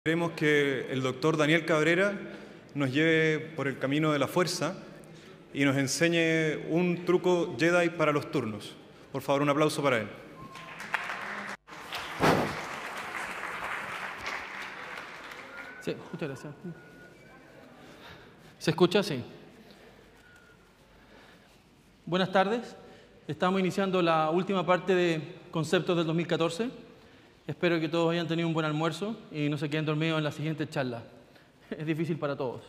Queremos que el doctor Daniel Cabrera nos lleve por el camino de la fuerza y nos enseñe un truco Jedi para los turnos. Por favor, un aplauso para él. Sí, muchas gracias. ¿Se escucha? Sí. Buenas tardes. Estamos iniciando la última parte de Conceptos del 2014. Espero que todos hayan tenido un buen almuerzo y no se queden dormidos en la siguiente charla. Es difícil para todos.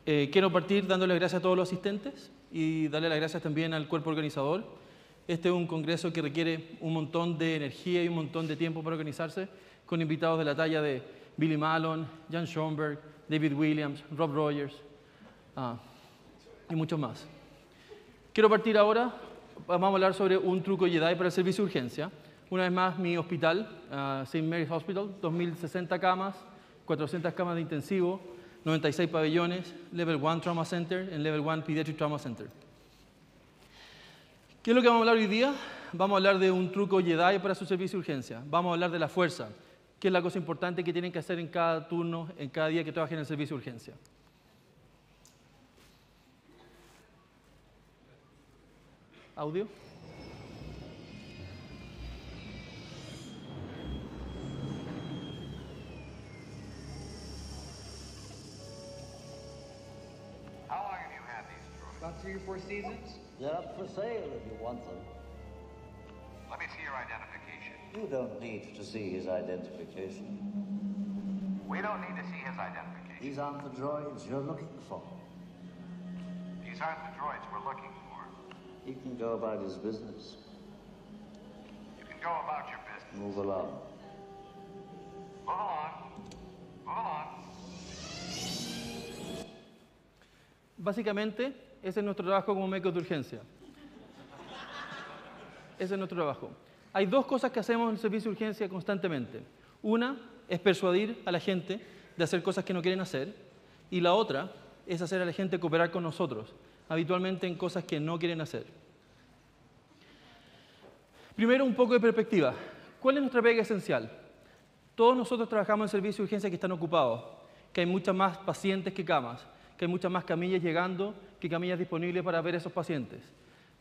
Quiero partir dándole gracias a todos los asistentes y darle las gracias también al cuerpo organizador. Este es un congreso que requiere un montón de energía y un montón de tiempo para organizarse, con invitados de la talla de Billy Malone, Jan Schoenberg, David Williams, Rob Rogers y muchos más. Quiero partir ahora. Vamos a hablar sobre un truco Jedi para el servicio de urgencia. Una vez más, mi hospital, St. Mary's Hospital, 2.060 camas, 400 camas de intensivo, 96 pabellones, Level 1 Trauma Center, en Level 1 Pediatric Trauma Center. ¿Qué es lo que vamos a hablar hoy día? Vamos a hablar de un truco Jedi para su servicio de urgencia. Vamos a hablar de la fuerza, que es la cosa importante que tienen que hacer en cada turno, en cada día que trabajen en el servicio de urgencia. Audio. How long have you had these drawings? About 3 or 4 seasons. They're up for sale if you want them. Let me see your identification. You don't need to see his identification. We don't need to see his identification. These aren't the droids you're looking for. These aren't the droids we're looking for. He can go about his business. You can go about your business. Move along. Move along. Move along. Básicamente, ese es nuestro trabajo como médicos de urgencia. Ese es nuestro trabajo. Hay dos cosas que hacemos en el servicio de urgencia constantemente. Una es persuadir a la gente de hacer cosas que no quieren hacer, y la otra es hacer a la gente cooperar con nosotros, habitualmente en cosas que no quieren hacer. Primero, un poco de perspectiva. ¿Cuál es nuestra pega esencial? Todos nosotros trabajamos en servicios de urgencia que están ocupados, que hay muchas más pacientes que camas, que hay muchas más camillas llegando que camillas disponibles para ver a esos pacientes.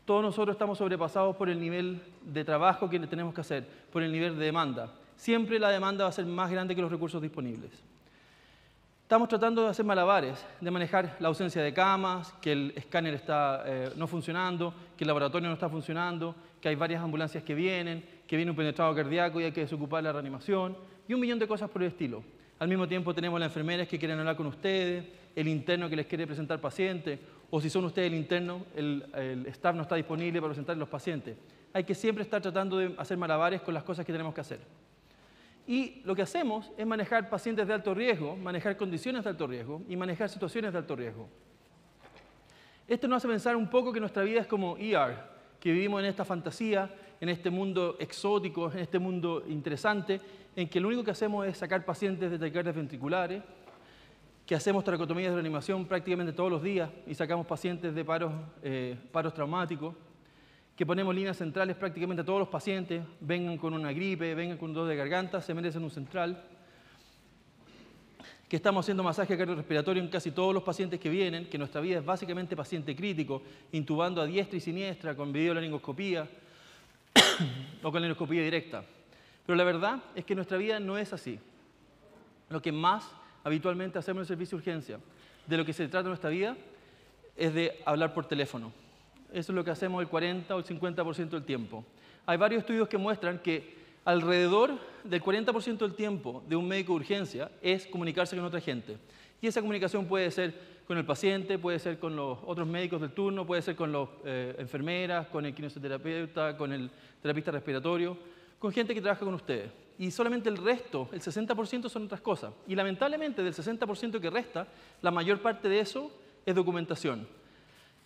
Todos nosotros estamos sobrepasados por el nivel de trabajo que tenemos que hacer, por el nivel de demanda. Siempre la demanda va a ser más grande que los recursos disponibles. Estamos tratando de hacer malabares, de manejar la ausencia de camas, que el escáner está no funcionando, que el laboratorio no está funcionando, que hay varias ambulancias que viene un penetrado cardíaco y hay que desocupar la reanimación, y un millón de cosas por el estilo. Al mismo tiempo tenemos las enfermeras que quieren hablar con ustedes, el interno que les quiere presentar pacientes, o si son ustedes el interno, el staff no está disponible para presentar los pacientes. Hay que siempre estar tratando de hacer malabares con las cosas que tenemos que hacer. Y lo que hacemos es manejar pacientes de alto riesgo, manejar condiciones de alto riesgo y manejar situaciones de alto riesgo. Esto nos hace pensar un poco que nuestra vida es como ER, que vivimos en esta fantasía, en este mundo exótico, en este mundo interesante, en que lo único que hacemos es sacar pacientes de taquicardias ventriculares, que hacemos tracotomías de reanimación prácticamente todos los días y sacamos pacientes de paros traumáticos, que ponemos líneas centrales prácticamente a todos los pacientes, vengan con una gripe, vengan con un dolor de garganta, se merecen un central, que estamos haciendo masaje cardiorrespiratorio en casi todos los pacientes que vienen, que nuestra vida es básicamente paciente crítico, intubando a diestra y siniestra con videolaringoscopía o con laringoscopía directa. Pero la verdad es que nuestra vida no es así. Lo que más habitualmente hacemos en el servicio de urgencia, de lo que se trata nuestra vida, es de hablar por teléfono. Eso es lo que hacemos el 40 o el 50% del tiempo. Hay varios estudios que muestran que alrededor del 40% del tiempo de un médico de urgencia es comunicarse con otra gente. Y esa comunicación puede ser con el paciente, puede ser con los otros médicos del turno, puede ser con las enfermeras, con el kinesioterapeuta, con el terapista respiratorio, con gente que trabaja con ustedes. Y solamente el resto, el 60%, son otras cosas. Y lamentablemente del 60% que resta, la mayor parte de eso es documentación.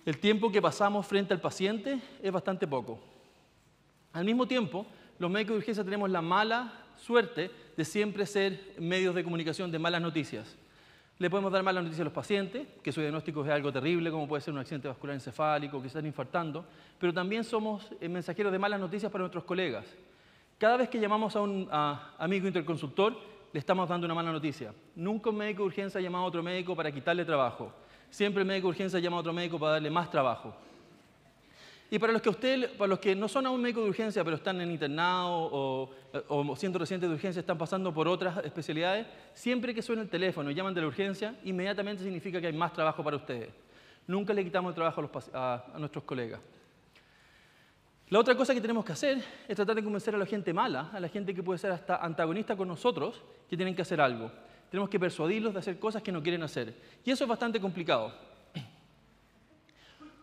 El tiempo que pasamos frente al paciente es bastante poco. Al mismo tiempo, los médicos de urgencia tenemos la mala suerte de siempre ser medios de comunicación de malas noticias. Le podemos dar malas noticias a los pacientes, que su diagnóstico es algo terrible, como puede ser un accidente vascular encefálico, que están infartando, pero también somos mensajeros de malas noticias para nuestros colegas. Cada vez que llamamos a un amigo interconsultor, le estamos dando una mala noticia. Nunca un médico de urgencia ha llamado a otro médico para quitarle trabajo. Siempre el médico de urgencia llama a otro médico para darle más trabajo. Y para los que no son aún médicos de urgencia, pero están en internado o siendo residentes de urgencia, están pasando por otras especialidades, siempre que suena el teléfono y llaman de la urgencia, inmediatamente significa que hay más trabajo para ustedes. Nunca le quitamos el trabajo a nuestros colegas. La otra cosa que tenemos que hacer es tratar de convencer a la gente mala, a la gente que puede ser hasta antagonista con nosotros, que tienen que hacer algo. Tenemos que persuadirlos de hacer cosas que no quieren hacer. Y eso es bastante complicado.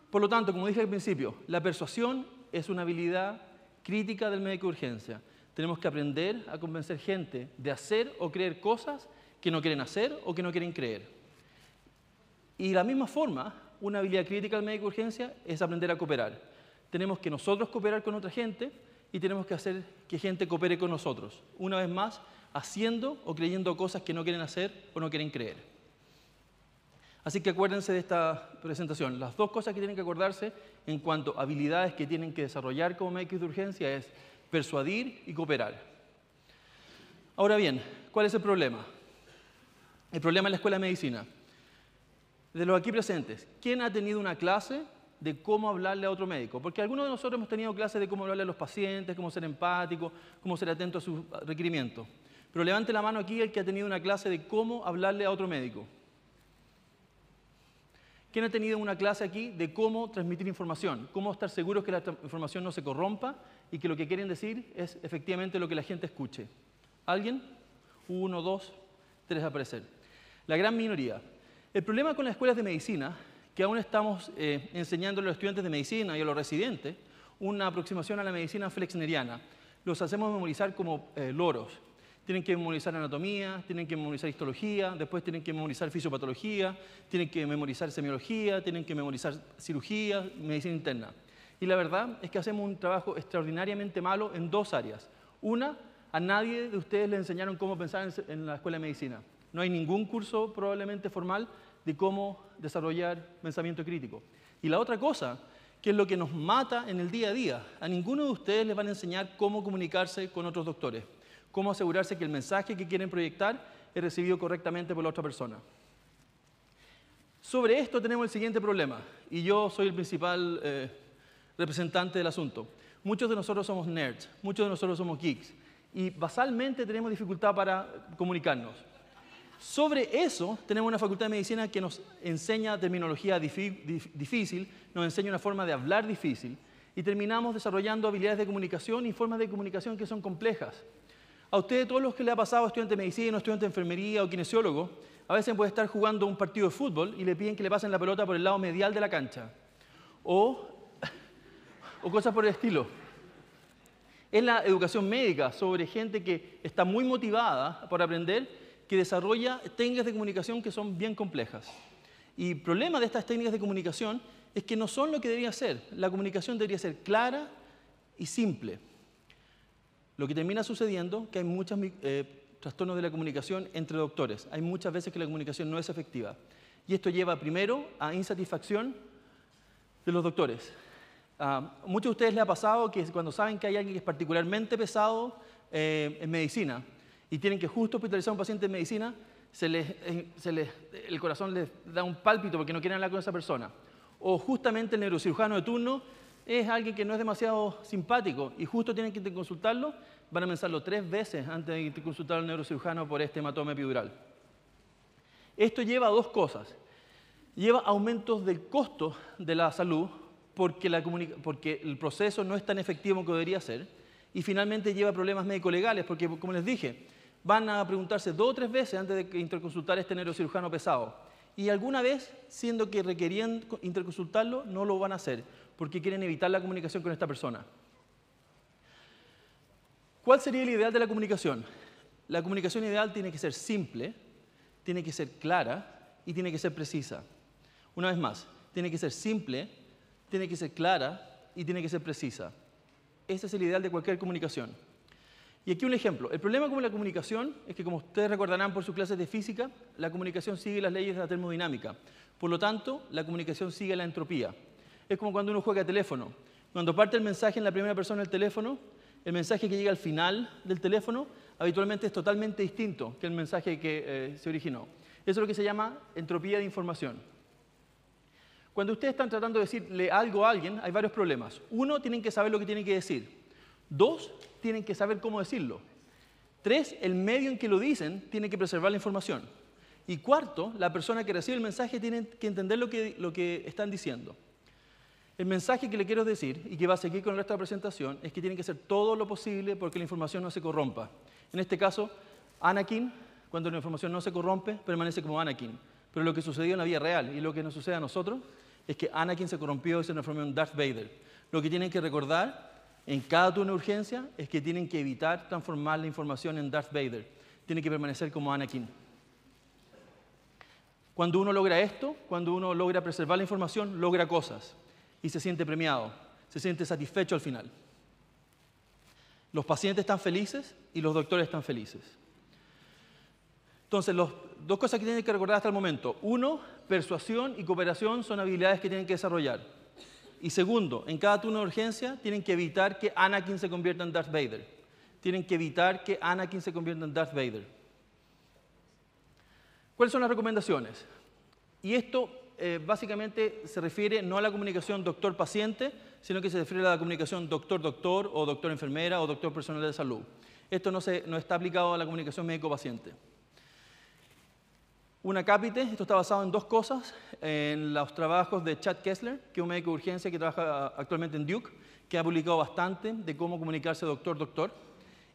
Por lo tanto, como dije al principio, la persuasión es una habilidad crítica del médico de urgencia. Tenemos que aprender a convencer gente de hacer o creer cosas que no quieren hacer o que no quieren creer. Y de la misma forma, una habilidad crítica del médico de urgencia es aprender a cooperar. Tenemos que nosotros cooperar con otra gente y tenemos que hacer que gente coopere con nosotros. Una vez más, haciendo o creyendo cosas que no quieren hacer o no quieren creer. Así que acuérdense de esta presentación. Las dos cosas que tienen que acordarse en cuanto a habilidades que tienen que desarrollar como médicos de urgencia es persuadir y cooperar. Ahora bien, ¿cuál es el problema? El problema en la escuela de medicina. De los aquí presentes, ¿quién ha tenido una clase de cómo hablarle a otro médico? Porque algunos de nosotros hemos tenido clases de cómo hablarle a los pacientes, cómo ser empático, cómo ser atento a sus requerimientos. Pero levante la mano aquí el que ha tenido una clase de cómo hablarle a otro médico. ¿Quién ha tenido una clase aquí de cómo transmitir información? Cómo estar seguros que la información no se corrompa y que lo que quieren decir es efectivamente lo que la gente escuche. ¿Alguien? 1, 2, 3 a aparecer. La gran minoría. El problema con las escuelas de medicina, que aún estamos enseñándole a los estudiantes de medicina y a los residentes, una aproximación a la medicina flexneriana. Los hacemos memorizar como loros. Tienen que memorizar anatomía, tienen que memorizar histología, después tienen que memorizar fisiopatología, tienen que memorizar semiología, tienen que memorizar cirugía, medicina interna. Y la verdad es que hacemos un trabajo extraordinariamente malo en dos áreas. Una, a nadie de ustedes le enseñaron cómo pensar en la escuela de medicina. No hay ningún curso probablemente formal de cómo desarrollar pensamiento crítico. Y la otra cosa, que es lo que nos mata en el día a día, a ninguno de ustedes les van a enseñar cómo comunicarse con otros doctores. Cómo asegurarse que el mensaje que quieren proyectar es recibido correctamente por la otra persona. Sobre esto tenemos el siguiente problema, y yo soy el principal representante del asunto. Muchos de nosotros somos nerds, muchos de nosotros somos geeks, y basalmente tenemos dificultad para comunicarnos. Sobre eso tenemos una facultad de medicina que nos enseña terminología difícil, nos enseña una forma de hablar difícil, y terminamos desarrollando habilidades de comunicación y formas de comunicación que son complejas. A ustedes, todos los que le ha pasado a estudiante de medicina, estudiante de enfermería o kinesiólogo, a veces puede estar jugando un partido de fútbol y le piden que le pasen la pelota por el lado medial de la cancha. O cosas por el estilo. Es la educación médica sobre gente que está muy motivada por aprender, que desarrolla técnicas de comunicación que son bien complejas. Y el problema de estas técnicas de comunicación es que no son lo que debería ser. La comunicación debería ser clara y simple. Lo que termina sucediendo es que hay muchos trastornos de la comunicación entre doctores. Hay muchas veces que la comunicación no es efectiva. Y esto lleva primero a insatisfacción de los doctores. A muchos de ustedes les ha pasado que cuando saben que hay alguien que es particularmente pesado en medicina y tienen que justo hospitalizar a un paciente en medicina, el corazón les da un pálpito porque no quieren hablar con esa persona. O justamente el neurocirujano de turno es alguien que no es demasiado simpático y justo tienen que consultarlo, van a pensarlo 3 veces antes de consultar al neurocirujano por este hematoma epidural. Esto lleva a 2 cosas. Lleva aumentos del costo de la salud porque el proceso no es tan efectivo como debería ser, y finalmente lleva problemas médico-legales porque, como les dije, van a preguntarse 2 o 3 veces antes de interconsultar a este neurocirujano pesado. Y alguna vez, siendo que requerían interconsultarlo, no lo van a hacer porque quieren evitar la comunicación con esta persona. ¿Cuál sería el ideal de la comunicación? La comunicación ideal tiene que ser simple, tiene que ser clara y tiene que ser precisa. Una vez más, tiene que ser simple, tiene que ser clara y tiene que ser precisa. Ese es el ideal de cualquier comunicación. Y aquí un ejemplo. El problema con la comunicación es que, como ustedes recordarán por sus clases de física, la comunicación sigue las leyes de la termodinámica. Por lo tanto, la comunicación sigue la entropía. Es como cuando uno juega teléfono. Cuando parte el mensaje en la primera persona del teléfono, el mensaje que llega al final del teléfono habitualmente es totalmente distinto que el mensaje que se originó. Eso es lo que se llama entropía de información. Cuando ustedes están tratando de decirle algo a alguien, hay varios problemas. Uno, tienen que saber lo que tienen que decir. Dos, tienen que saber cómo decirlo. Tres, el medio en que lo dicen tiene que preservar la información. Y cuarto, la persona que recibe el mensaje tiene que entender lo que están diciendo. El mensaje que le quiero decir, y que va a seguir con el resto de la presentación, es que tienen que hacer todo lo posible porque la información no se corrompa. En este caso, Anakin, cuando la información no se corrompe, permanece como Anakin. Pero lo que sucedió en la vida real y lo que nos sucede a nosotros es que Anakin se corrompió y se transformó en Darth Vader. Lo que tienen que recordar en cada turno de urgencia es que tienen que evitar transformar la información en Darth Vader. Tienen que permanecer como Anakin. Cuando uno logra esto, cuando uno logra preservar la información, logra cosas. Y se siente premiado, se siente satisfecho al final. Los pacientes están felices y los doctores están felices. Entonces, dos cosas que tienen que recordar hasta el momento. Uno, persuasión y cooperación son habilidades que tienen que desarrollar. Y segundo, en cada turno de urgencia tienen que evitar que Anakin se convierta en Darth Vader. Tienen que evitar que Anakin se convierta en Darth Vader. ¿Cuáles son las recomendaciones? Y esto básicamente se refiere no a la comunicación doctor-paciente, sino que se refiere a la comunicación doctor-doctor o doctor-enfermera o doctor-personal de salud. Esto no está aplicado a la comunicación médico-paciente. Un acápite, esto está basado en dos cosas, en los trabajos de Chad Kessler, que es un médico de urgencia que trabaja actualmente en Duke, que ha publicado bastante de cómo comunicarse doctor-doctor.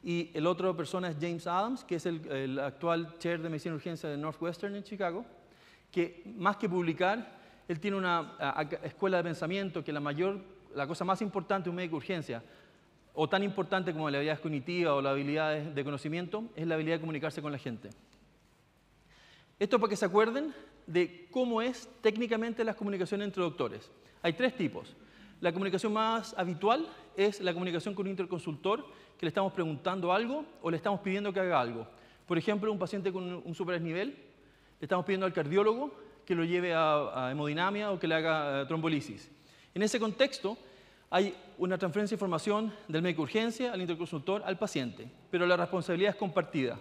Y el otro persona es James Adams, que es el actual chair de medicina de urgencia de Northwestern en Chicago, que más que publicar, él tiene una escuela de pensamiento que la cosa más importante de un médico de urgencia, o tan importante como la habilidad cognitiva o las habilidades de conocimiento, es la habilidad de comunicarse con la gente. Esto para que se acuerden de cómo es técnicamente las comunicaciones entre doctores. Hay tres tipos. La comunicación más habitual es la comunicación con un interconsultor, que le estamos preguntando algo o le estamos pidiendo que haga algo. Por ejemplo, un paciente con un superdesnivel, le estamos pidiendo al cardiólogo que lo lleve a hemodinamia o que le haga trombolisis. En ese contexto, hay una transferencia de información del médico de urgencia al interconsultor al paciente, pero la responsabilidad es compartida.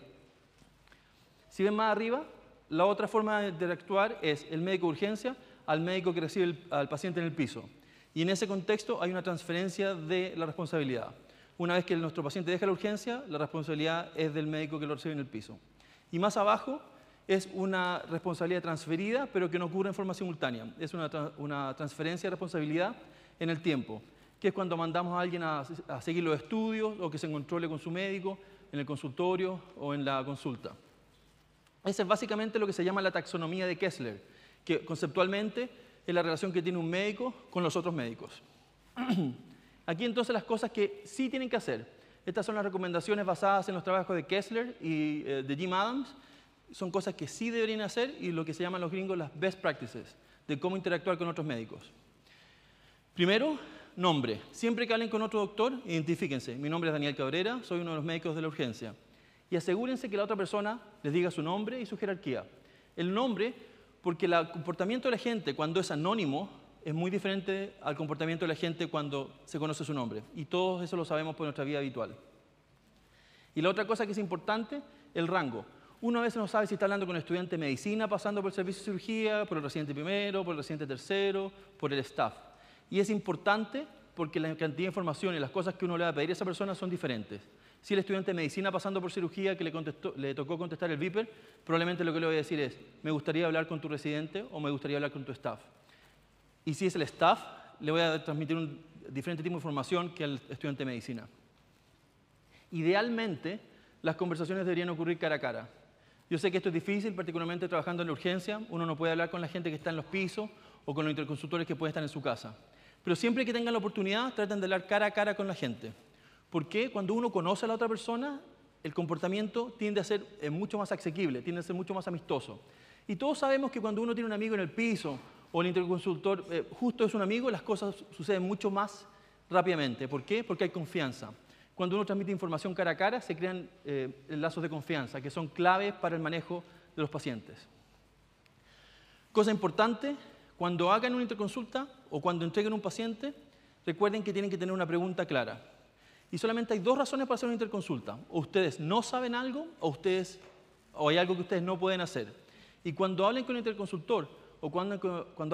Si ven más arriba, la otra forma de interactuar es el médico de urgencia al médico que recibe al paciente en el piso. Y en ese contexto hay una transferencia de la responsabilidad. Una vez que nuestro paciente deja la urgencia, la responsabilidad es del médico que lo recibe en el piso. Y más abajo es una responsabilidad transferida, pero que no ocurre en forma simultánea. Es una transferencia de responsabilidad en el tiempo, que es cuando mandamos a alguien a seguir los estudios o que se controle con su médico en el consultorio o en la consulta. Esa es básicamente lo que se llama la taxonomía de Kessler, que conceptualmente es la relación que tiene un médico con los otros médicos. Aquí entonces las cosas que sí tienen que hacer. Estas son las recomendaciones basadas en los trabajos de Kessler y de Jim Adams. Son cosas que sí deberían hacer y lo que se llaman los gringos las best practices, de cómo interactuar con otros médicos. Primero, nombre. Siempre que hablen con otro doctor, identifíquense. Mi nombre es Daniel Cabrera, soy uno de los médicos de la urgencia. Y asegúrense que la otra persona les diga su nombre y su jerarquía. El nombre, porque el comportamiento de la gente cuando es anónimo es muy diferente al comportamiento de la gente cuando se conoce su nombre. Y todos eso lo sabemos por nuestra vida habitual. Y la otra cosa que es importante, el rango. Uno a veces no sabe si está hablando con un estudiante de medicina pasando por el servicio de cirugía, por el residente primero, por el residente tercero, por el staff. Y es importante porque la cantidad de información y las cosas que uno le va a pedir a esa persona son diferentes. Si el estudiante de medicina pasando por cirugía que le tocó contestar el beeper, probablemente lo que le voy a decir es, me gustaría hablar con tu residente o me gustaría hablar con tu staff. Y si es el staff, le voy a transmitir un diferente tipo de información que al estudiante de medicina. Idealmente, las conversaciones deberían ocurrir cara a cara. Yo sé que esto es difícil, particularmente trabajando en la urgencia. Uno no puede hablar con la gente que está en los pisos o con los interconsultores que pueden estar en su casa. Pero siempre que tengan la oportunidad, traten de hablar cara a cara con la gente. Porque cuando uno conoce a la otra persona, el comportamiento tiende a ser mucho más asequible, tiende a ser mucho más amistoso. Y todos sabemos que cuando uno tiene un amigo en el piso o el interconsultor justo es un amigo, las cosas suceden mucho más rápidamente. ¿Por qué? Porque hay confianza. Cuando uno transmite información cara a cara, se crean lazos de confianza que son claves para el manejo de los pacientes. Cosa importante, cuando hagan una interconsulta o cuando entreguen un paciente, recuerden que tienen que tener una pregunta clara. Y solamente hay dos razones para hacer una interconsulta. O ustedes no saben algo o hay algo que ustedes no pueden hacer. Y cuando hablen con el interconsultor o cuando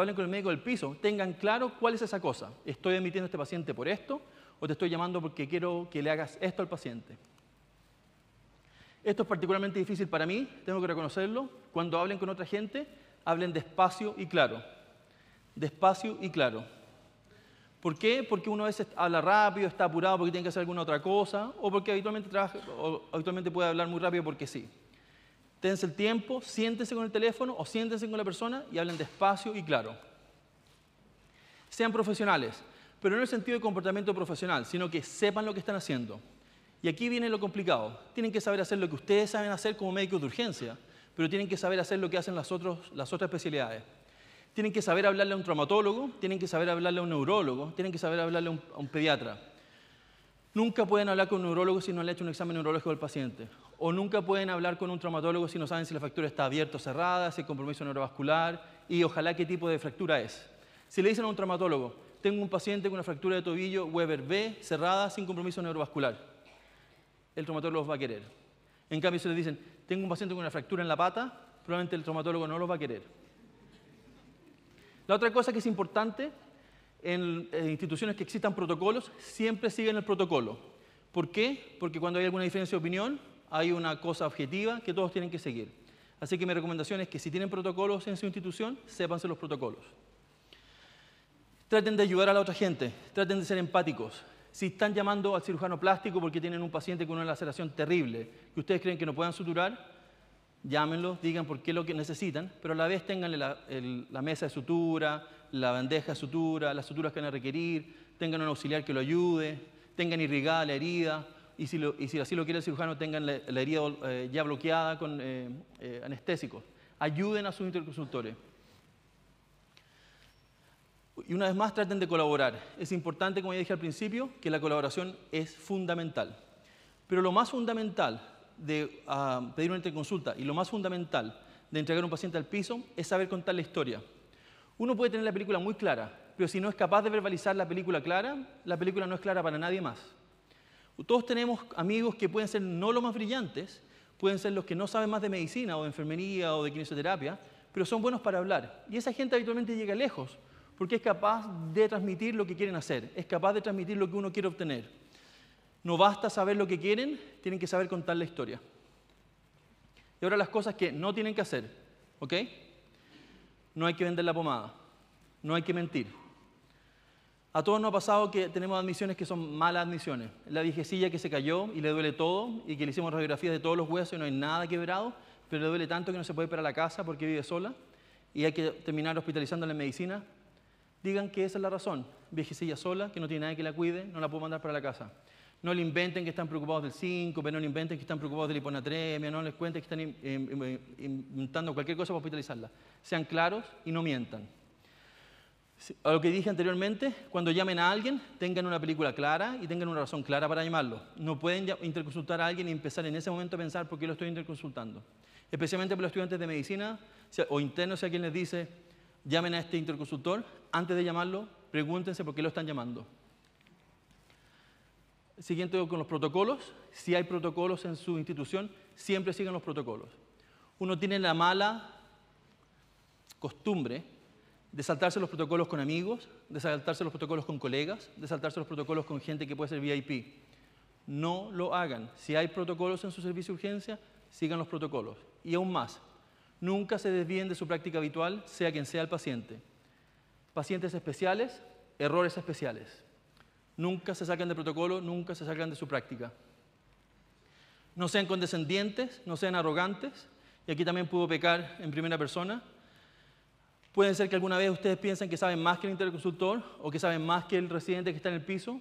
hablen con el médico del piso, tengan claro cuál es esa cosa. Estoy admitiendo a este paciente por esto o te estoy llamando porque quiero que le hagas esto al paciente. Esto es particularmente difícil para mí, tengo que reconocerlo. Cuando hablen con otra gente, hablen despacio y claro. Despacio y claro. ¿Por qué? Porque uno a veces habla rápido, está apurado porque tiene que hacer alguna otra cosa, o porque habitualmente puede hablar muy rápido porque sí. Dense el tiempo, siéntense con el teléfono o siéntense con la persona y hablen despacio y claro. Sean profesionales, pero no en el sentido de comportamiento profesional, sino que sepan lo que están haciendo. Y aquí viene lo complicado. Tienen que saber hacer lo que ustedes saben hacer como médicos de urgencia, pero tienen que saber hacer lo que hacen las otras especialidades. Tienen que saber hablarle a un traumatólogo, tienen que saber hablarle a un neurólogo, tienen que saber hablarle a un pediatra. Nunca pueden hablar con un neurólogo si no le han hecho un examen neurológico al paciente. O nunca pueden hablar con un traumatólogo si no saben si la fractura está abierta o cerrada, si hay compromiso neurovascular y ojalá qué tipo de fractura es. Si le dicen a un traumatólogo, tengo un paciente con una fractura de tobillo Weber B cerrada sin compromiso neurovascular, el traumatólogo los va a querer. En cambio, si le dicen, tengo un paciente con una fractura en la pata, probablemente el traumatólogo no los va a querer. La otra cosa que es importante, en instituciones que existan protocolos, siempre siguen el protocolo. ¿Por qué? Porque cuando hay alguna diferencia de opinión, hay una cosa objetiva que todos tienen que seguir. Así que mi recomendación es que si tienen protocolos en su institución, sépanse los protocolos. Traten de ayudar a la otra gente, traten de ser empáticos. Si están llamando al cirujano plástico porque tienen un paciente con una laceración terrible que ustedes creen que no puedan suturar, llámenlos, digan por qué lo que necesitan, pero a la vez tengan la mesa de sutura, la bandeja de sutura, las suturas que van a requerir, tengan un auxiliar que lo ayude, tengan irrigada la herida, y si así lo quiere el cirujano, tengan la herida ya bloqueada con anestésicos. Ayuden a sus interconsultores. Y una vez más, traten de colaborar. Es importante, como ya dije al principio, que la colaboración es fundamental. Pero lo más fundamental de pedir una interconsulta y lo más fundamental de entregar a un paciente al piso es saber contar la historia. Uno puede tener la película muy clara, pero si no es capaz de verbalizar la película clara, la película no es clara para nadie más. Todos tenemos amigos que pueden ser no los más brillantes, pueden ser los que no saben más de medicina o de enfermería o de kinesioterapia, pero son buenos para hablar. Y esa gente habitualmente llega lejos, porque es capaz de transmitir lo que quieren hacer, es capaz de transmitir lo que uno quiere obtener. No basta saber lo que quieren, tienen que saber contar la historia. Y ahora las cosas que no tienen que hacer, ¿ok? No hay que vender la pomada, no hay que mentir. A todos nos ha pasado que tenemos admisiones que son malas admisiones. La viejecilla que se cayó y le duele todo y que le hicimos radiografías de todos los huesos y no hay nada quebrado, pero le duele tanto que no se puede ir para la casa porque vive sola y hay que terminar hospitalizándola en medicina. Digan que esa es la razón. Viejecilla sola, que no tiene nadie que la cuide, no la puedo mandar para la casa. No le inventen que están preocupados del síncope, no le inventen que están preocupados de la hiponatremia, no les cuenten que están inventando cualquier cosa para hospitalizarla. Sean claros y no mientan. A lo que dije anteriormente, cuando llamen a alguien, tengan una película clara y tengan una razón clara para llamarlo. No pueden interconsultar a alguien y empezar en ese momento a pensar por qué lo estoy interconsultando. Especialmente para los estudiantes de medicina o internos, si alguien les dice, llamen a este interconsultor, antes de llamarlo, pregúntense por qué lo están llamando. Siguiente con los protocolos. Si hay protocolos en su institución, siempre sigan los protocolos. Uno tiene la mala costumbre de saltarse los protocolos con amigos, de saltarse los protocolos con colegas, de saltarse los protocolos con gente que puede ser VIP. No lo hagan. Si hay protocolos en su servicio de urgencia, sigan los protocolos. Y aún más, nunca se desvíen de su práctica habitual, sea quien sea el paciente. Pacientes especiales, errores especiales. Nunca se sacan de protocolo, nunca se sacan de su práctica. No sean condescendientes, no sean arrogantes. Y aquí también puedo pecar en primera persona. Puede ser que alguna vez ustedes piensen que saben más que el interconsultor o que saben más que el residente que está en el piso.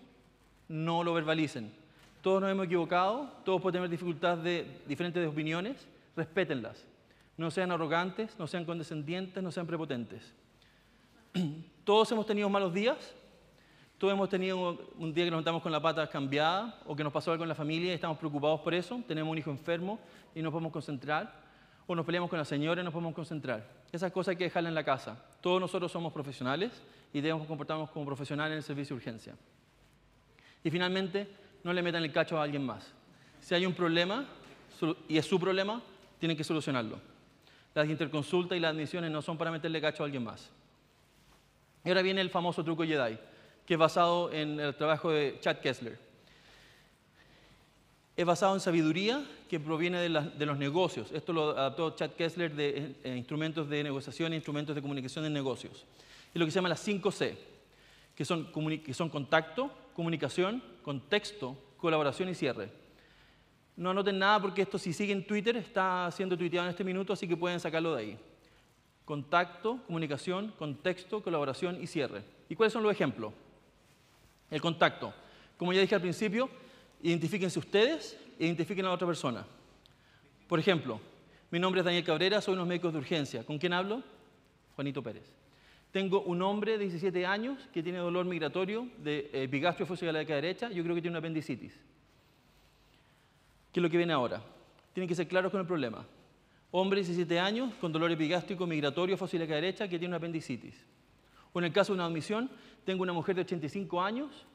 No lo verbalicen. Todos nos hemos equivocado, todos podemos tener dificultades diferentes de opiniones. Respétenlas. No sean arrogantes, no sean condescendientes, no sean prepotentes. Todos hemos tenido malos días. Todos hemos tenido un día que nos levantamos con la pata cambiada o que nos pasó algo en la familia y estamos preocupados por eso. Tenemos un hijo enfermo y no podemos concentrar. O nos peleamos con la señora y no podemos concentrar. Esas cosas hay que dejarlas en la casa. Todos nosotros somos profesionales y debemos comportarnos como profesionales en el servicio de urgencia. Y finalmente, no le metan el cacho a alguien más. Si hay un problema, y es su problema, tienen que solucionarlo. Las interconsultas y las admisiones no son para meterle cacho a alguien más. Y ahora viene el famoso truco Jedi, que es basado en el trabajo de Chad Kessler. Es basado en sabiduría que proviene de los negocios. Esto lo adaptó Chad Kessler de instrumentos de negociación e instrumentos de comunicación en negocios. Es lo que se llama las 5C, que son contacto, comunicación, contexto, colaboración y cierre. No anoten nada porque esto, si siguen Twitter, está siendo tuiteado en este minuto, así que pueden sacarlo de ahí. Contacto, comunicación, contexto, colaboración y cierre. ¿Y cuáles son los ejemplos? El contacto. Como ya dije al principio, identifíquense ustedes e identifiquen a la otra persona. Por ejemplo, mi nombre es Daniel Cabrera, soy unos médicos de urgencia. ¿Con quién hablo? Juanito Pérez. Tengo un hombre de 17 años que tiene dolor migratorio de epigastrio fosioiléaca derecha. Yo creo que tiene una apendicitis. ¿Qué es lo que viene ahora? Tienen que ser claros con el problema. Hombre de 17 años con dolor epigástrico migratorio fosioiléaca derecha que tiene una apendicitis. O en el caso de una admisión, tengo una mujer de 85 años,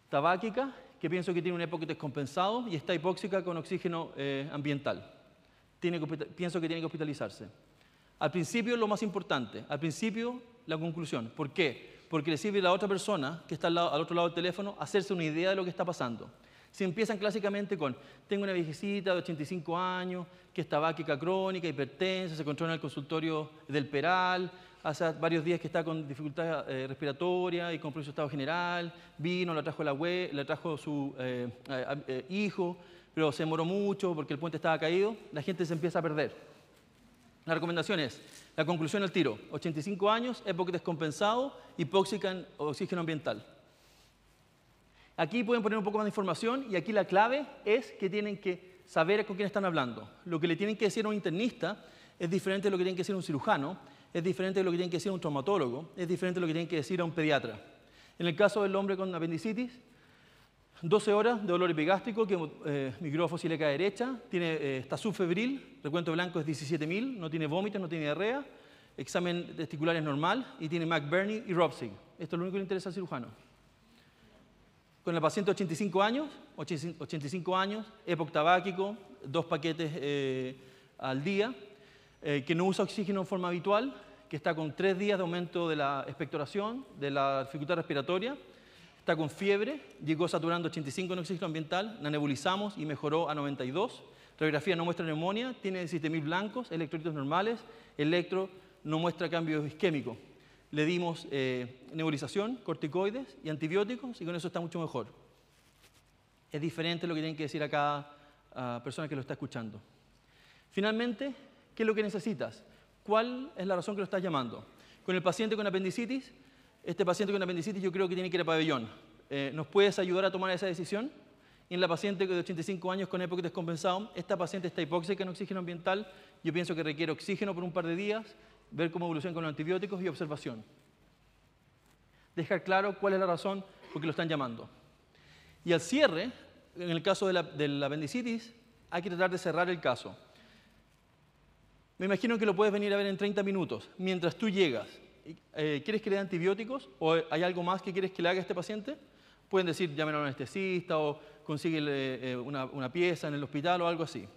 tabáquica, que pienso que tiene un EPOC descompensado y está hipóxica con oxígeno ambiental. Pienso que tiene que hospitalizarse. Al principio, lo más importante, al principio, la conclusión. ¿Por qué? Porque le sirve a la otra persona que está al otro lado del teléfono hacerse una idea de lo que está pasando. Si empiezan clásicamente con, tengo una viejecita de 85 años, que es tabáquica crónica, hipertensa, se encontró en el consultorio del Peral, hace varios días que está con dificultad respiratoria y compró su estado general, vino, la trajo su hijo, pero se demoró mucho porque el puente estaba caído, la gente se empieza a perder. La recomendación es, la conclusión al tiro, 85 años, EPOC descompensado, hipóxica en oxígeno ambiental. Aquí pueden poner un poco más de información y aquí la clave es que tienen que saber con quién están hablando. Lo que le tienen que decir a un internista es diferente de lo que tienen que decir a un cirujano, es diferente de lo que tienen que decir a un traumatólogo, es diferente de lo que tienen que decir a un pediatra. En el caso del hombre con apendicitis, 12 horas de dolor epigástrico que migró a fosioiléaca derecha, está subfebril, recuento blanco es 17.000, no tiene vómitos, no tiene diarrea, examen testicular es normal y tiene McBurney y Ropsig. Esto es lo único que le interesa al cirujano. Con el paciente de 85 años, EPOC tabáquico, 2 paquetes al día, que no usa oxígeno en forma habitual, que está con 3 días de aumento de la expectoración, de la dificultad respiratoria, está con fiebre, llegó saturando 85 en oxígeno ambiental, la nebulizamos y mejoró a 92, radiografía no muestra neumonía, tiene 17.000 blancos, electrolitos normales, electro no muestra cambio isquémico. Le dimos nebulización, corticoides y antibióticos y con eso está mucho mejor. Es diferente lo que tienen que decir a cada persona que lo está escuchando. Finalmente, ¿qué es lo que necesitas? ¿Cuál es la razón que lo estás llamando? Con el paciente con apendicitis, este paciente con apendicitis yo creo que tiene que ir a pabellón. ¿Nos puedes ayudar a tomar esa decisión? Y en la paciente de 85 años con EPOC descompensado, esta paciente está hipóxica en oxígeno ambiental, yo pienso que requiere oxígeno por un par de días, ver cómo evoluciona con los antibióticos y observación. Dejar claro cuál es la razón por qué lo están llamando. Y al cierre, en el caso de la apendicitis, hay que tratar de cerrar el caso. Me imagino que lo puedes venir a ver en 30 minutos. Mientras tú llegas, ¿quieres que le dé antibióticos o hay algo más que quieres que le haga a este paciente? Pueden decir, llamen a un anestesista o consíguele una pieza en el hospital o algo así.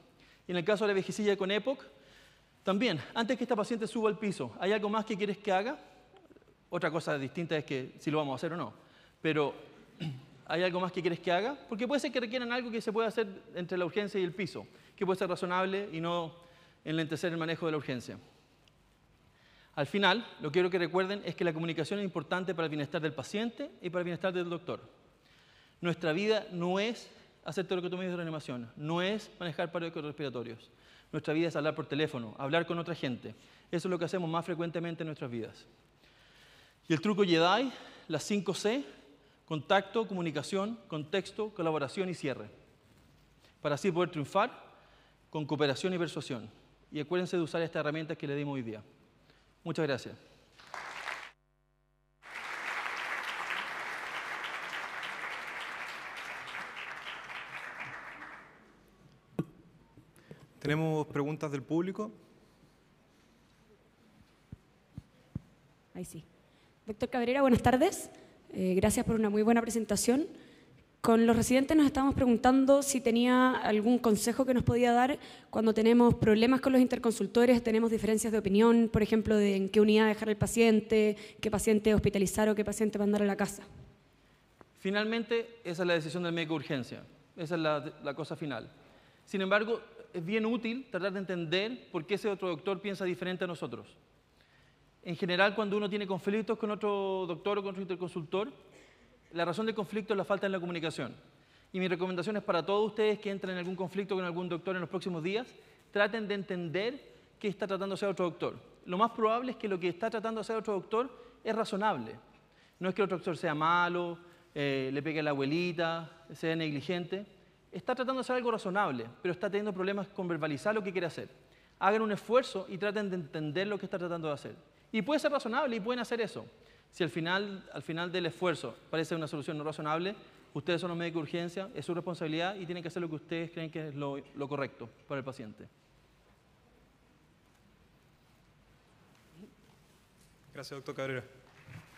Y en el caso de la viejecilla con EPOC, también, antes que esta paciente suba al piso, ¿hay algo más que quieres que haga? Otra cosa distinta es que si lo vamos a hacer o no. Pero, ¿hay algo más que quieres que haga? Porque puede ser que requieran algo que se pueda hacer entre la urgencia y el piso, que puede ser razonable y no enlentecer el manejo de la urgencia. Al final, lo que quiero que recuerden es que la comunicación es importante para el bienestar del paciente y para el bienestar del doctor. Nuestra vida no es hacer toracotomía de reanimación, no es manejar paros respiratorios. Nuestra vida es hablar por teléfono, hablar con otra gente. Eso es lo que hacemos más frecuentemente en nuestras vidas. Y el truco Jedi, las 5C, contacto, comunicación, contexto, colaboración y cierre. Para así poder triunfar con cooperación y persuasión. Y acuérdense de usar estas herramientas que le dimos hoy día. Muchas gracias. ¿Tenemos preguntas del público? Ahí sí. Doctor Cabrera, buenas tardes. Gracias por una muy buena presentación. Con los residentes nos estábamos preguntando si tenía algún consejo que nos podía dar cuando tenemos problemas con los interconsultores, tenemos diferencias de opinión, por ejemplo, de en qué unidad dejar al paciente, qué paciente hospitalizar o qué paciente mandar a la casa. Finalmente, esa es la decisión del médico de urgencia. Esa es la cosa final. Sin embargo, es bien útil tratar de entender por qué ese otro doctor piensa diferente a nosotros. En general, cuando uno tiene conflictos con otro doctor o con otro interconsultor, la razón del conflicto es la falta de la comunicación. Y mi recomendación es para todos ustedes que entren en algún conflicto con algún doctor en los próximos días, traten de entender qué está tratando de hacer otro doctor. Lo más probable es que lo que está tratando de hacer otro doctor es razonable. No es que el otro doctor sea malo, le pegue a la abuelita, sea negligente. Está tratando de hacer algo razonable, pero está teniendo problemas con verbalizar lo que quiere hacer. Hagan un esfuerzo y traten de entender lo que está tratando de hacer. Y puede ser razonable y pueden hacer eso. Si al final del esfuerzo parece una solución no razonable, ustedes son los médicos de urgencia, es su responsabilidad y tienen que hacer lo que ustedes creen que es lo correcto para el paciente. Gracias, doctor Cabrera.